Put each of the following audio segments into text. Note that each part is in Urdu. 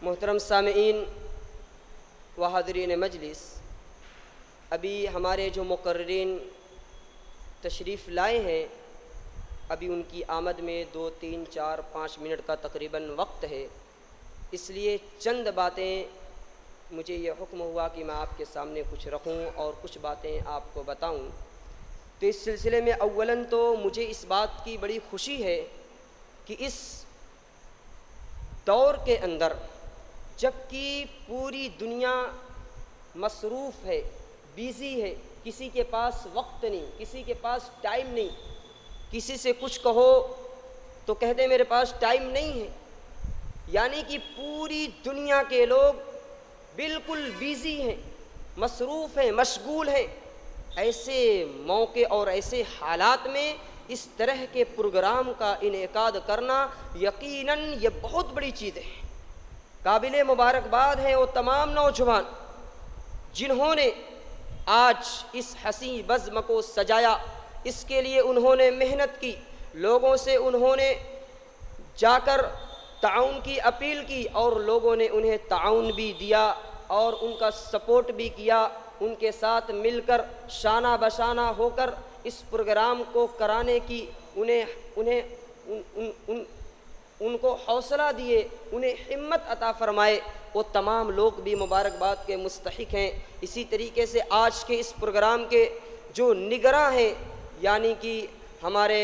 محترم سامعین و حاضرین مجلس، ابھی ہمارے جو مقررین تشریف لائے ہیں، ابھی ان کی آمد میں 2 3 4 5 منٹ کا تقریباً وقت ہے، اس لیے چند باتیں مجھے یہ حکم ہوا کہ میں آپ کے سامنے کچھ رکھوں اور کچھ باتیں آپ کو بتاؤں۔ تو اس سلسلے میں اولاً تو مجھے اس بات کی بڑی خوشی ہے کہ اس دور کے اندر جب کہ پوری دنیا مصروف ہے، بیزی ہے، کسی کے پاس وقت نہیں، کسی کے پاس ٹائم نہیں، کسی سے کچھ کہو تو کہتے میرے پاس ٹائم نہیں ہے، یعنی کہ پوری دنیا کے لوگ بالکل بیزی ہیں، مصروف ہیں، مشغول ہیں۔ ایسے موقع اور ایسے حالات میں اس طرح کے پروگرام کا انعقاد کرنا یقیناً یہ بہت بڑی چیز ہے۔ قابل مبارکباد ہیں وہ تمام نوجوان جنہوں نے آج اس حسین بزم کو سجایا، اس کے لیے انہوں نے محنت کی، لوگوں سے انہوں نے جا کر تعاون کی اپیل کی اور لوگوں نے انہیں تعاون بھی دیا اور ان کا سپورٹ بھی کیا، ان کے ساتھ مل کر شانہ بشانہ ہو کر اس پروگرام کو کرانے کی ان کو حوصلہ دیے، انہیں ہمت عطا فرمائے، وہ تمام لوگ بھی مبارکباد کے مستحق ہیں۔ اسی طریقے سے آج کے اس پروگرام کے جو نگراں ہیں، یعنی کہ ہمارے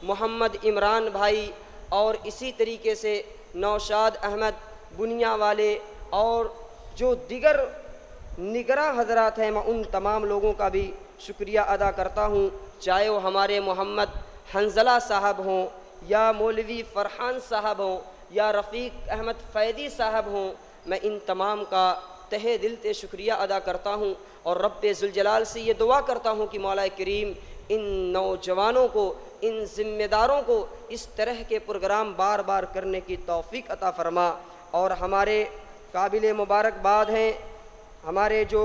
محمد عمران بھائی اور اسی طریقے سے نوشاد احمد بنیا والے اور جو دیگر نگراں حضرات ہیں، میں ان تمام لوگوں کا بھی شکریہ ادا کرتا ہوں، چاہے وہ ہمارے محمد حنظلہ صاحب ہوں یا مولوی فرحان صاحب ہوں یا رفیق احمد فیدی صاحب ہوں، میں ان تمام کا تہہ دل سے شکریہ ادا کرتا ہوں اور رب ذوالجلال سے یہ دعا کرتا ہوں کہ مولا کریم ان نوجوانوں کو، ان ذمہ داروں کو اس طرح کے پروگرام بار بار کرنے کی توفیق عطا فرما۔ اور ہمارے قابل مبارکباد ہیں ہمارے جو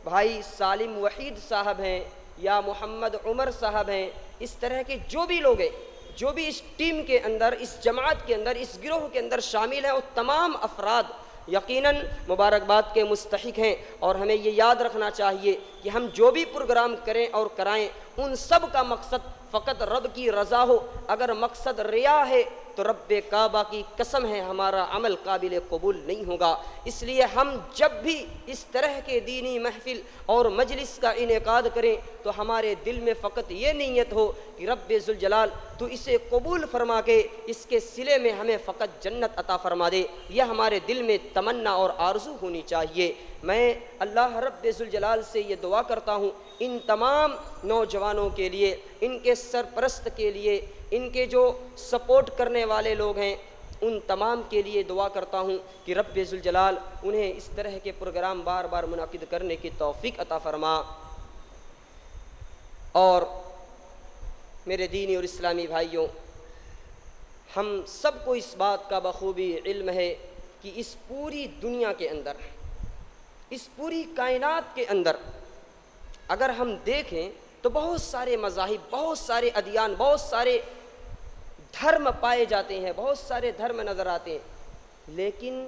بھائی سالم وحید صاحب ہیں یا محمد عمر صاحب ہیں، اس طرح کے جو بھی لوگ ہیں، جو بھی اس ٹیم کے اندر، اس جماعت کے اندر، اس گروہ کے اندر شامل ہیں، وہ تمام افراد یقیناً مبارکباد کے مستحق ہیں۔ اور ہمیں یہ یاد رکھنا چاہیے کہ ہم جو بھی پروگرام کریں اور کرائیں، ان سب کا مقصد فقط رب کی رضا ہو۔ اگر مقصد ریا ہے تو رب کعبہ کی قسم ہے ہمارا عمل قابل قبول نہیں ہوگا۔ اس لیے ہم جب بھی اس طرح کے دینی محفل اور مجلس کا انعقاد کریں تو ہمارے دل میں فقط یہ نیت ہو کہ رب ذوالجلال تو اسے قبول فرما کے اس کے صلے میں ہمیں فقط جنت عطا فرما دے، یہ ہمارے دل میں تمنا اور آرزو ہونی چاہیے۔ میں اللہ رب ذوالجلال سے یہ دعا کرتا ہوں ان تمام نوجوانوں کے لیے، ان کے سرپرست کے لیے، ان کے جو سپورٹ کرنے والے لوگ ہیں، ان تمام کے لیے دعا کرتا ہوں کہ رب ذوالجلال انہیں اس طرح کے پروگرام بار بار منعقد کرنے کی توفیق عطا فرما۔ اور میرے دینی اور اسلامی بھائیوں، ہم سب کو اس بات کا بخوبی علم ہے کہ اس پوری دنیا کے اندر، اس پوری کائنات کے اندر اگر ہم دیکھیں تو بہت سارے مذاہب، بہت سارے ادیان، بہت سارے دھرم پائے جاتے ہیں، بہت سارے دھرم نظر آتے ہیں، لیکن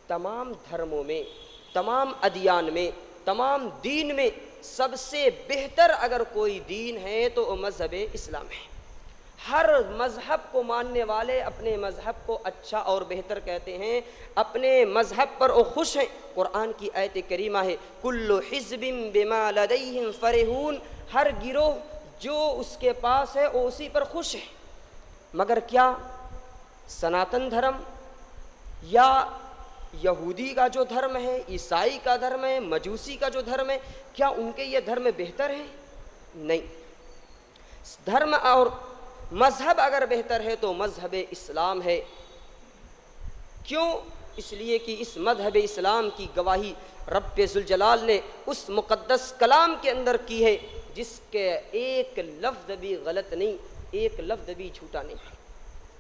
تمام دھرموں میں، تمام ادیان میں، تمام دین میں سب سے بہتر اگر کوئی دین ہے تو وہ مذہب اسلام ہے۔ ہر مذہب کو ماننے والے اپنے مذہب کو اچھا اور بہتر کہتے ہیں، اپنے مذہب پر وہ خوش ہیں۔ قرآن کی آیت کریمہ ہے کل حزب بما لدیہم فرحون، ہر گروہ جو اس کے پاس ہے وہ اسی پر خوش ہے۔ مگر کیا سناتن دھرم یا یہودی کا جو دھرم ہے، عیسائی کا دھرم ہے، مجوسی کا جو دھرم ہے، کیا ان کے یہ دھرم بہتر ہیں؟ نہیں۔ دھرم اور مذہب اگر بہتر ہے تو مذہب اسلام ہے۔ کیوں؟ اس لیے کہ اس مذہب اسلام کی گواہی رب ذوالجلال نے اس مقدس کلام کے اندر کی ہے جس کے ایک لفظ بھی غلط نہیں، ایک لفظ بھی جھوٹا نہیں ہے۔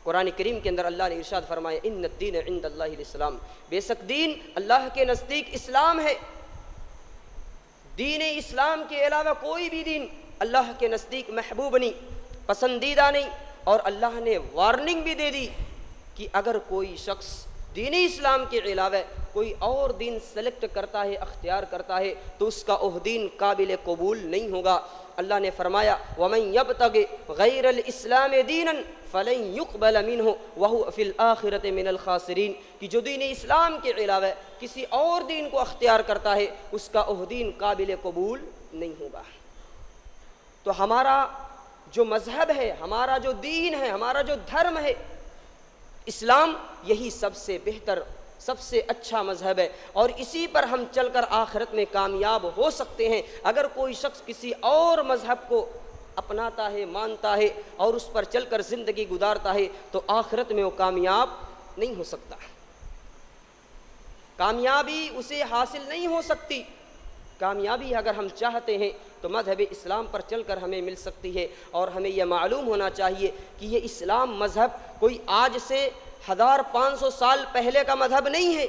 قرآن کریم کے اندر اللہ نے ارشاد فرمایا ان الدین عند اللہ الاسلام، بے شک دین اللہ کے نزدیک اسلام ہے۔ دین اسلام کے علاوہ کوئی بھی دین اللہ کے نزدیک محبوب نہیں، پسندیدہ نہیں، اور اللہ نے وارننگ بھی دے دی کہ اگر کوئی شخص دین اسلام کے علاوہ کوئی اور دین سلیکٹ کرتا ہے، اختیار کرتا ہے، تو اس کا وہ دین قابل قبول نہیں ہوگا۔ اللہ نے فرمایا وَمَن يَبْتَغِ غَيْرَ الْإِسْلَامِ دِينًا فَلَن يُقْبَلَ مِنْهُ وَهُوَ فِي الْآخِرَةِ مِنَ الْخَاسِرِينَ، کہ جو دین اسلام کے علاوہ کسی اور دین کو اختیار کرتا ہے اس کا وہ دین قابل قبول نہیں ہوگا۔ تو ہمارا جو مذہب ہے، ہمارا جو دین ہے، ہمارا جو دھرم ہے اسلام، یہی سب سے بہتر، سب سے اچھا مذہب ہے، اور اسی پر ہم چل کر آخرت میں کامیاب ہو سکتے ہیں۔ اگر کوئی شخص کسی اور مذہب کو اپناتا ہے، مانتا ہے اور اس پر چل کر زندگی گزارتا ہے تو آخرت میں وہ کامیاب نہیں ہو سکتا، کامیابی اسے حاصل نہیں ہو سکتی۔ کامیابی اگر ہم چاہتے ہیں تو مذہب اسلام پر چل کر ہمیں مل سکتی ہے، اور ہمیں یہ معلوم ہونا چاہیے کہ یہ اسلام مذہب کوئی آج سے 1500 سال پہلے کا مذہب نہیں ہے،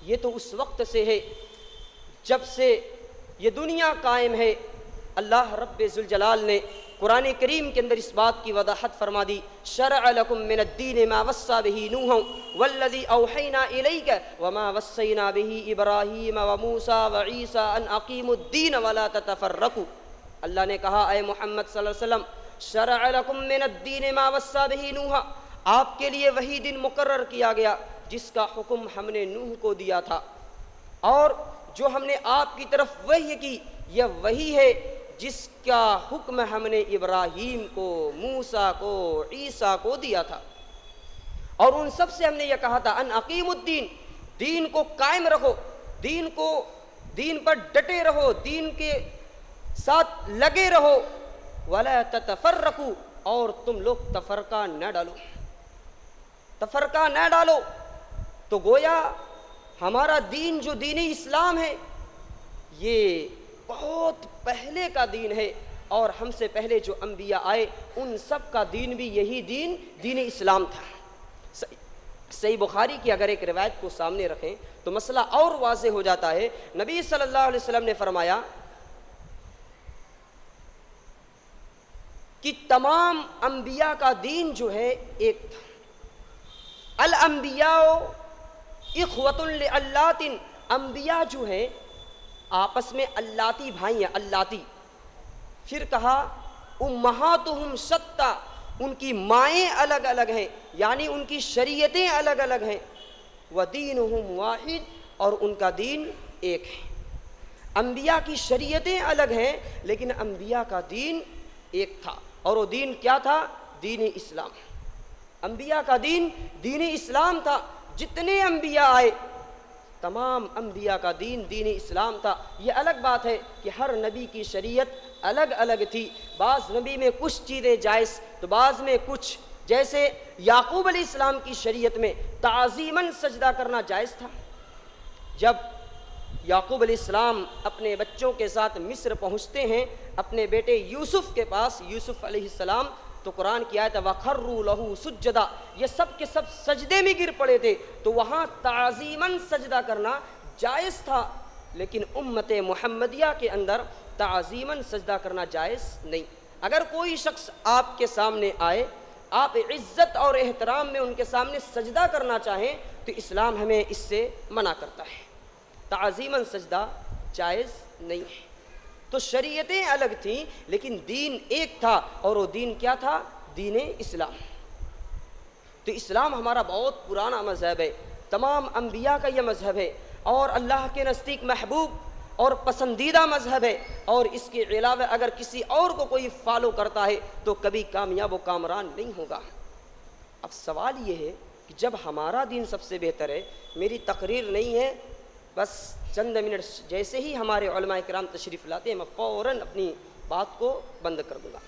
یہ تو اس وقت سے ہے جب سے یہ دنیا قائم ہے۔ اللہ رب ذوالجلال نے قرآن کریم کے اندر اس بات کی وضاحت فرما دی، شرع لکم من الدین ما وصى به نوحا والذی اوحینا الیک وما وصینا به ابراہیم وموسیٰ وعیسیٰ ان اقیموا الدین ولا تتفرقوا۔ اللہ نے کہا اے محمد صلی اللہ علیہ وسلم، شرع لکم من الدین ما وصى به نوحا، آپ کے لیے وہی دن مقرر کیا گیا جس کا حکم ہم نے نوح کو دیا تھا، اور جو ہم نے آپ کی طرف وحی کی یہ وہی ہے جس کا حکم ہم نے ابراہیم کو، موسیٰ کو، عیسیٰ کو دیا تھا، اور ان سب سے ہم نے یہ کہا تھا ان اقیم الدین، دین کو قائم رکھو، دین پر ڈٹے رہو، دین کے ساتھ لگے رہو، ولا تتفرقوا، اور تم لوگ تفرقہ نہ ڈالو، تفرقہ نہ ڈالو۔ تو گویا ہمارا دین جو دین اسلام ہے یہ بہت پہلے کا دین ہے، اور ہم سے پہلے جو انبیاء آئے ان سب کا دین بھی یہی دین اسلام تھا۔ صحیح بخاری کی اگر ایک روایت کو سامنے رکھیں تو مسئلہ اور واضح ہو جاتا ہے۔ نبی صلی اللہ علیہ وسلم نے فرمایا کہ تمام انبیاء کا دین جو ہے ایک تھا، الانبیاء اخوۃ لعلات، انبیاء جو ہیں آپس میں اللاتی بھائی ہیں، اللاتی۔ پھر کہا امہاتہم شتیٰ، ان کی مائیں الگ الگ ہیں، یعنی ان کی شریعتیں الگ الگ ہیں، ودینہم واحد، اور ان کا دین ایک ہے۔ انبیاء کی شریعتیں الگ ہیں لیکن انبیاء کا دین ایک تھا، اور وہ دین کیا تھا؟ دین اسلام۔ انبیاء کا دین دین اسلام تھا، جتنے انبیاء آئے تمام انبیاء کا دین دین اسلام تھا۔ یہ الگ بات ہے کہ ہر نبی کی شریعت الگ الگ تھی، بعض نبی میں کچھ چیزیں جائز تو بعض میں کچھ، جیسے یعقوب علیہ السلام کی شریعت میں تعظیماً سجدہ کرنا جائز تھا۔ جب یعقوب علیہ السلام اپنے بچوں کے ساتھ مصر پہنچتے ہیں اپنے بیٹے یوسف کے پاس، یوسف علیہ السلام، تو قرآن کی آیت وَخَرُّوا لَهُ سُجَّدًا، یہ سب کے سب سجدے میں گر پڑے تھے، تو وہاں تعظیماً سجدہ کرنا جائز تھا، لیکن امت محمدیہ کے اندر تعظیماً سجدہ کرنا جائز نہیں۔ اگر کوئی شخص آپ کے سامنے آئے، آپ عزت اور احترام میں ان کے سامنے سجدہ کرنا چاہیں تو اسلام ہمیں اس سے منع کرتا ہے، تعظیماً سجدہ جائز نہیں ہے۔ تو شریعتیں الگ تھیں لیکن دین ایک تھا، اور وہ دین کیا تھا؟ دین اسلام۔ تو اسلام ہمارا بہت پرانا مذہب ہے، تمام انبیاء کا یہ مذہب ہے، اور اللہ کے نزدیک محبوب اور پسندیدہ مذہب ہے، اور اس کے علاوہ اگر کسی اور کو کوئی فالو کرتا ہے تو کبھی کامیاب و کامران نہیں ہوگا۔ اب سوال یہ ہے کہ جب ہمارا دین سب سے بہتر ہے، میری تقریر نہیں ہے، بس چند منٹ جیسے ہی ہمارے علماء کرام تشریف لاتے ہیں میں فوراً اپنی بات کو بند کر دوں گا،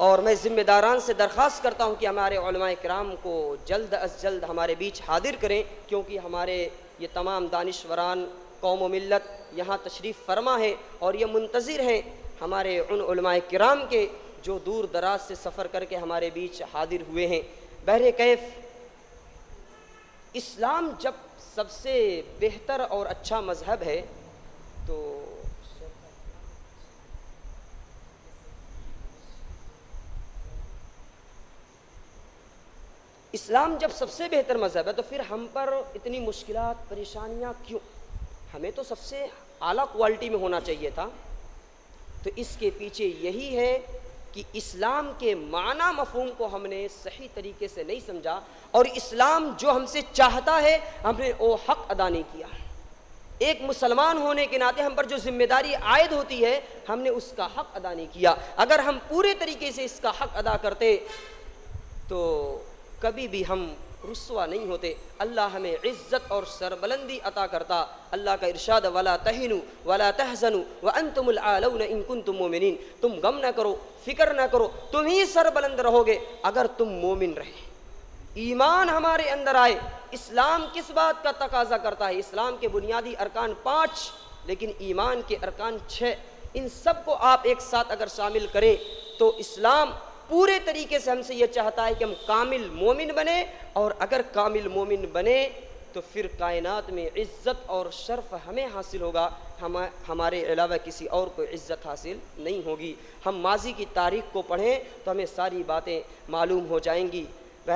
اور میں ذمہ داران سے درخواست کرتا ہوں کہ ہمارے علماء کرام کو جلد از جلد ہمارے بیچ حاضر کریں، کیونکہ ہمارے یہ تمام دانشوران قوم و ملت یہاں تشریف فرما ہے اور یہ منتظر ہیں ہمارے ان علماء کرام کے جو دور دراز سے سفر کر کے ہمارے بیچ حاضر ہوئے ہیں۔ بہرکیف اسلام جب سب سے بہتر اور اچھا مذہب ہے تو اسلام جب سب سے بہتر مذہب ہے تو پھر ہم پر اتنی مشکلات پریشانیاں کیوں؟ ہمیں تو سب سے اعلیٰ کوالٹی میں ہونا چاہیے تھا۔ تو اس کے پیچھے یہی ہے کہ اسلام کے معنی مفہوم کو ہم نے صحیح طریقے سے نہیں سمجھا، اور اسلام جو ہم سے چاہتا ہے ہم نے وہ حق ادا نہیں کیا۔ ایک مسلمان ہونے کے ناطے ہم پر جو ذمہ داری عائد ہوتی ہے ہم نے اس کا حق ادا نہیں کیا۔ اگر ہم پورے طریقے سے اس کا حق ادا کرتے تو کبھی بھی ہم رسوا نہیں ہوتے۔ اللہ ہمیں عزت اور سربلندی عطا کرتا۔ اللہ کا ارشاد ولا تہنوا ولا تحزنوا وانتم العالون ان کنتم مومنین، تم غم نہ کرو، فکر نہ کرو، تم ہی سربلند رہو گے اگر تم مومن رہے، ایمان ہمارے اندر آئے۔ اسلام کس بات کا تقاضا کرتا ہے؟ اسلام کے بنیادی ارکان 5 لیکن ایمان کے ارکان 6، ان سب کو آپ ایک ساتھ اگر شامل کریں تو اسلام پورے طریقے سے ہم سے یہ چاہتا ہے کہ ہم کامل مومن بنیں، اور اگر کامل مومن بنے تو پھر کائنات میں عزت اور شرف ہمیں حاصل ہوگا، ہمارے علاوہ کسی اور کو عزت حاصل نہیں ہوگی۔ ہم ماضی کی تاریخ کو پڑھیں تو ہمیں ساری باتیں معلوم ہو جائیں گی۔